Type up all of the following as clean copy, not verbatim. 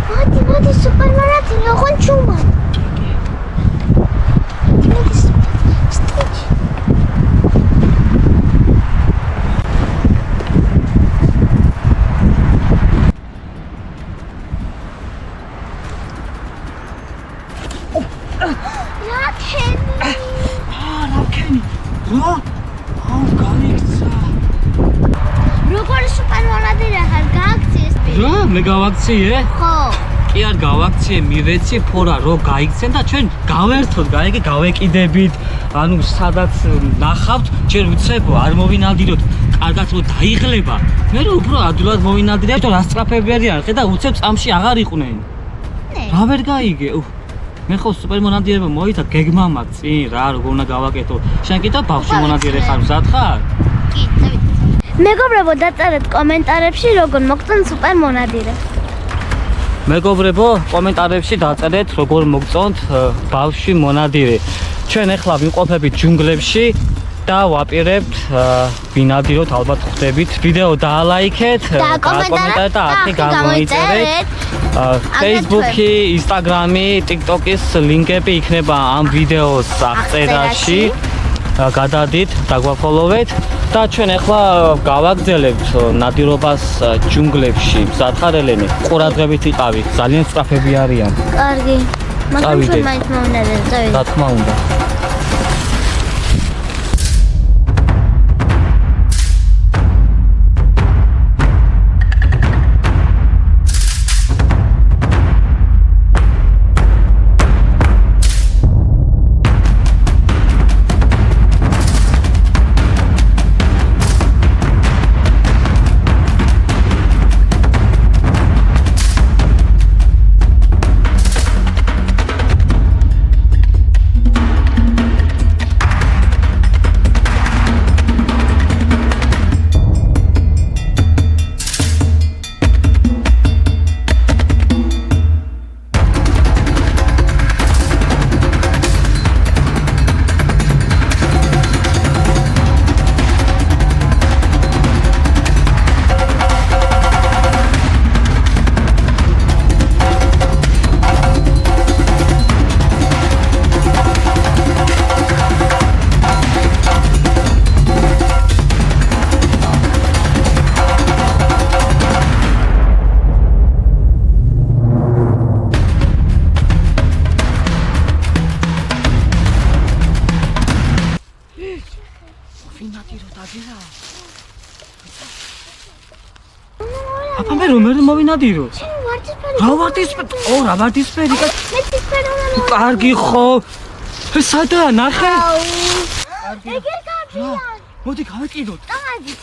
მოდი სუპერმარკეტი ოღონ ჩუმა. რაკენი. რა? აუ გაიქცა. როგორი სუპერმარკეტია ხარ გააქციეს? რა, მე გავაქციე? ხო. კი არ გავაქციე, მივეცი ფორა რო გაიქცენ და ჩვენ გავერთოთ, გაიგე, გავეკიდებით, ანუ სადაც ნახავთ, ჯერ ვცებ არ მოვინადიროთ, კარგად რო დაიღლება. მე რო უფრო ადვილად მოვინადირებ, თუ რა სწრაფები არიან, ხედა უცებ წამში აღარ იყვნენ. ნე. რა ვერ გაიგე? მე ხო სუპერმონადირება მოიცა გეგმამა წინ რა როგორ უნდა გავაკეთო. შენ კიდევ ბავშვი მონადირე ხარ, მზად ხარ? კი, წავიდეთ. მეგობრებო, დაწერეთ კომენტარებში როგორ მოგწონთ სუპერმონადირე. მეგობრებო, კომენტარებში დაწერეთ როგორ მოგწონთ ბავშვი მონადირე. ჩვენ ახლა ვიმყოფებით ჯუნგლებში და ვაპირებთ ვინადიროთ, ალბათ ხვდებით. ვიდეო დაალაიქეთ, დააკომენტარეთ და აქ გამოიწერეთ. Facebook-ი, Instagram-ი, TikTok-ის ლინკები იქნება ამ ვიდეოს აღწერაში. გადადით, დაგვაფოლოვეთ და ჩვენ ახლა გავაგრძელებთ ნადირობას ჯუნგლებში. მზად ხარ ელენე? ყურადღებით იყავით, ძალიან სწრაფები არიან. კარგი. მაგრამ ჩვენ მაინც მომნადირეთ, წავიდეთ. რა თქმა უნდა. აბა მე რომ მოვინადირო? რა ვარდისფერი? ო, რა ვარდისფერი? კარგი ხო? ეს სადაა? ნახე. ეგერ კარგია. მოდი გავეკიდოთ. წავიდეთ.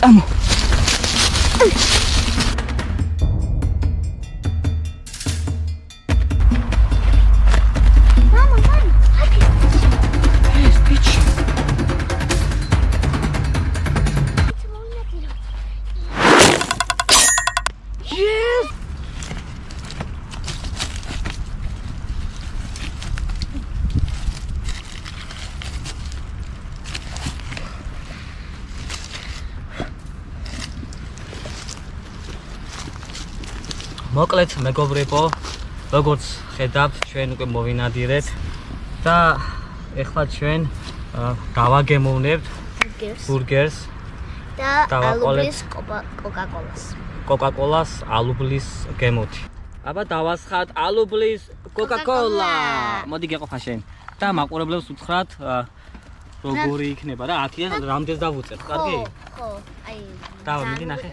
Amo. მოკლედ მეგობრებო, როგორც ხედავთ, ჩვენ უკვე მოვინადირეთ და ეხლა ჩვენ გავაგემოვნებთ ბურგერს და ალუბლის კოკაკოლას. კოკაკოლას ალუბლის გემოთი. აბა დავასხათ ალუბლის კოკაკოლა. მოდი გეყოფა შენ და მაყურებლებს უთხრათ როგორი იქნება და 10-დან რამდენს დავუწევ, კარგი? ხო, აი. დავა, მიდი ნახე.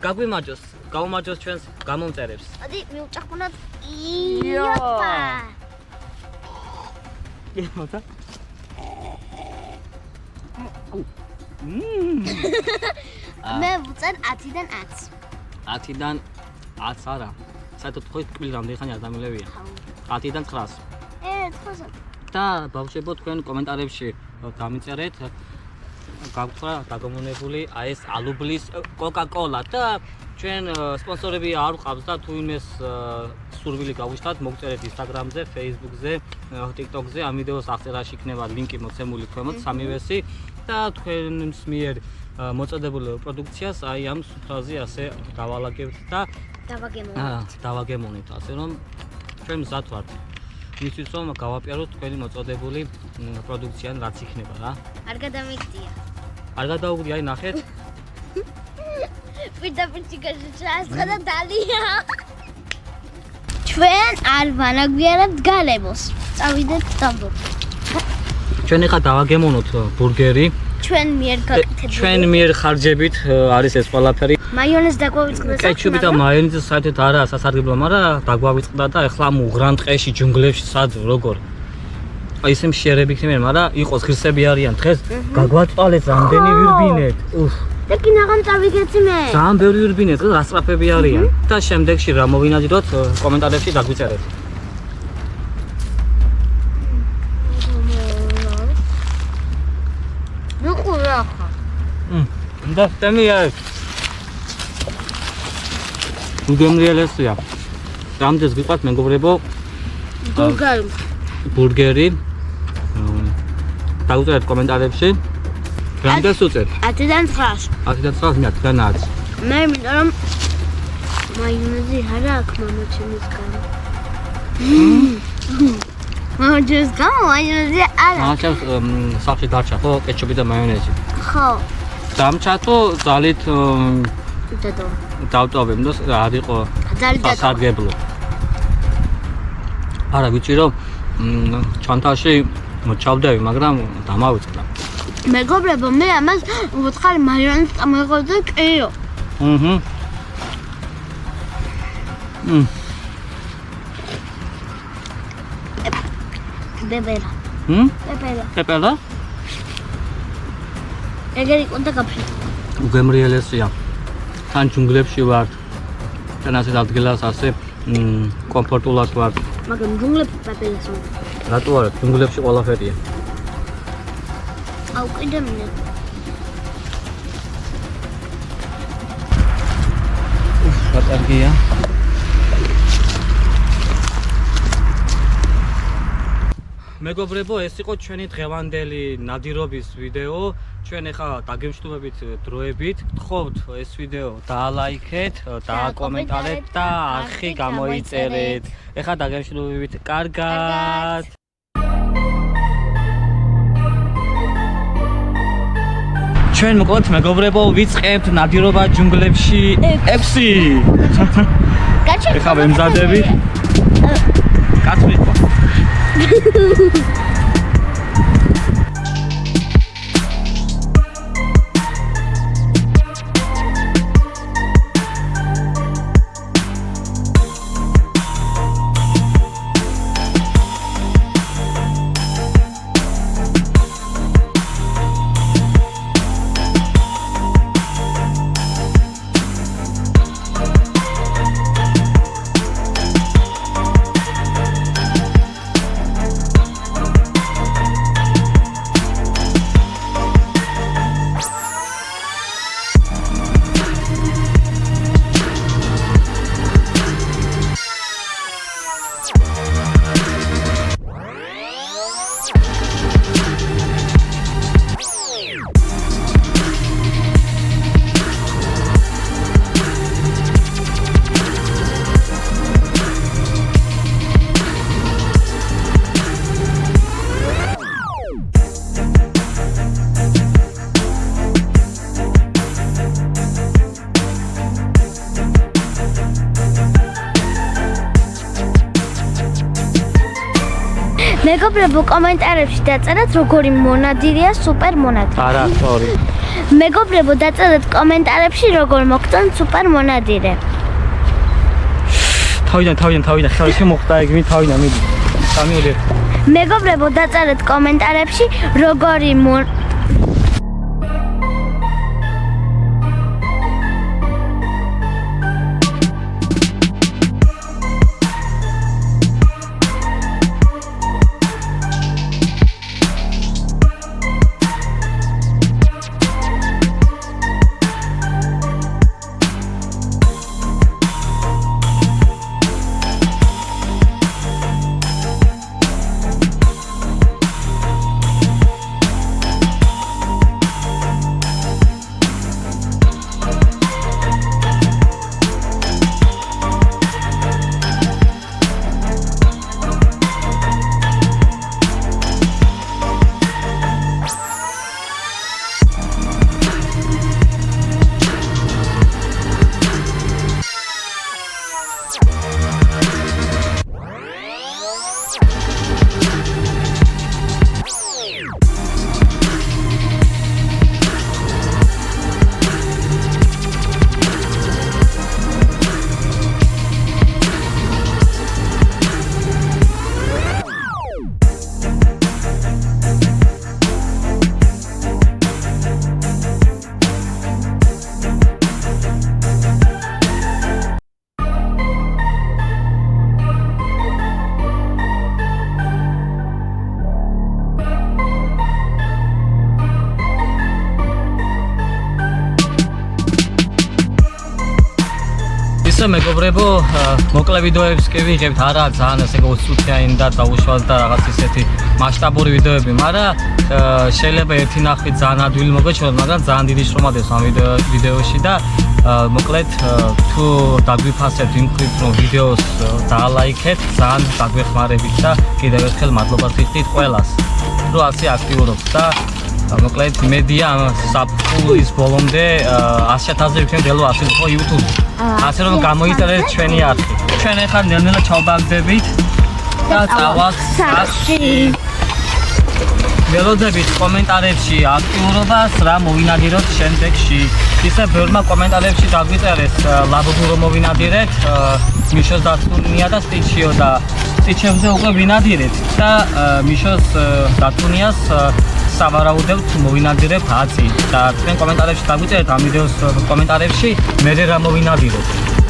გაგვიმაჯოს, გავუმაჯოს ჩვენს გამომწერებს. მოდი მივჭახუნოთ. იოპა. გემოთა? მე ვუწერ 10-დან 10. 10-დან 10 არა. საერთოდ ხო კბილი რამდენი ხანი არ დამილევია? 10-დან 900. 900. და ბავშვებო თქვენ კომენტარებში დამიწერეთ გაგვთხრა დაგამონებული აი ეს ალუბლის კოკა-კოლა და ჩვენ სპონსორები არ ვყავს და თუ იმეს სურვილი გავუშვათ მოგწერეთ Instagram-ზე, Facebook-ზე, TikTok-ზე ამ ვიდეოს აღწერაში იქნება ლინკი მოცემული ქვემოთ სამივესი და თქვენს მიერ მოწოდებულ პროდუქციას აი ამ სუფრაზე ასე დავალაგებთ და დავაგემონით ასე რომ ჩვენ მზად ვართ იმისთვის რომ გავაპიაროთ თქვენი მოწოდებული პროდუქცია რაც იქნება რა არ გადამიგდია არ გადაუგდი აი ნახეთ პირდაპირ ჩიკაჟა და დალია ჩვენ არ ვანაგვიარებთ გალებოს წავიდეთ დამბობ ჩვენ ახლა დავაგემონოთ ბურგერი ჩვენ მიერ გაკეთებული ჩვენ მიერ ხარჯებით არის ეს ყველაფერი მაიონეზ დაგვავიწყდა კეჩუპი და მაიონეზი საერთოდ არაა სასარგებლო მაგრამ დაგვავიწყდა და ახლა მუღრან ტყეში ჯუნგლებში სად როგორ აი ისე მშიერები იქნება მაგრამ იყოს ღირსები არიან დღეს გაგვაწვალეთ რამდენი ვირბინეთ და კინაღამ წავიგეცი მე ძალიან ბევრი ვირბინეთ და რასწრაფები არიან და შემდეგში რა მოვინაძიროთ კომენტარებში დაგვიწერეთ და თემია უგემრიელესია რამდენს გიყვართ მეგობრებო ბურგერი დაუწერეთ კომენტარებში რამდენს უწევთ 10-დან 9-ს 10-დან 9-ს მე თქვენაც მე მინდა რომ მაიონეზი არა აქ მამაჩემის გამო მამაჩემის გამო მაიონეზი არა მამაჩემს სახში გარჩა ხო კეჩუპი და მაიონეზი ხო დამჩათო ძალით დადო დავტოვებ და არ იყო სასარგებლო არა ვიცი რომ ჩანთაში ჩავდები მაგრამ დამავიწყდა მეგობრებო მე ამას ვუთხარ მაიონეზს წამოიღოთ კეო ბებერა პეპელა ეგერი კონდა კაფე უგემრიელესია თან ჯუნგლებში ვართ თან ასე ადგილას ასე კომფორტულად ვართ მაგრამ ჯუნგლებში პეპელას რატო არა ჯუნგლებში ყველაფერია აუ კიდე მინე რა კარგია მეგობრებო ეს იყო ჩვენი დღევანდელი ნადირობის ვიდეო ჩვენ ახლა დაგემშვიდობებით დროებით გთხოვთ ეს ვიდეო დაალაიქეთ დააკომენტარეთ და არხი გამოიწერეთ ახლა დაგემშვიდობებით კარგად ჩვენ მოკლედ მეგობრებო ვიწყებთ ნადირობა ჯუნგლებში 6 ახლა ვემზადები კაცი ხო მეგობრებო კომენტარებში დაწერეთ როგორი მონადირია სუპერ მონადირი არა სწორი მეგობრებო დაწერეთ კომენტარებში როგორ მოგწონთ სუპერ მონადირე თავიდან ხალხი შემოხდა ეგ მე თავიდან მიდი სამიოლი მეგობრებო დაწერეთ კომენტარებში როგორი ისე მეგობრებო, მოკლე ვიდეოებს კი ვიღებთ, არა ძალიან ესე გოცუთიანი და დაუშვათ და რაღაც ისეთი მასშტაბური ვიდეოები, მაგრამ შეიძლება ერთი ნახვით ძალიან ადვილი მოგეჩვენოთ, მაგრამ ძალიან დიდი შრომა დევს ამ ვიდეოში და მოკლედ თუ დაგვიფასებთ იმ ქვით რომ ვიდეოს დაალაიქეთ, ძალიან დაგვეხმარებით და კიდევ ერთხელ მადლობა ვთქვით ყველას, რომ ასე აქტიურობთ და მოკლედ იმედია საფულის ბოლომდე 100,000-ზე ვიქნებით ელო 100 ხო YouTube. ასე რომ გამოიწერეთ ჩვენი არხი. ჩვენ ახლა ნელ-ნელა ჩავბაგდებით და წავალთ სახში. ველოდებით კომენტარებში აქტიურობას რა მოვინადიროთ შემდეგში. ისე ბევრმა კომენტარებში დაგვიწერეს ლაბობი რომ მოვინადირეთ, მიშოს დათუნია და სტიჩიო და სტიჩებზე უკვე ვინადირეთ და მიშოს დათუნიას სავარაუდოდ მოვინადირებ 10 და თქვენ კომენტარებში დაგვიწერეთ ამ ვიდეოს კომენტარებში მე რა მოვინადიროთ.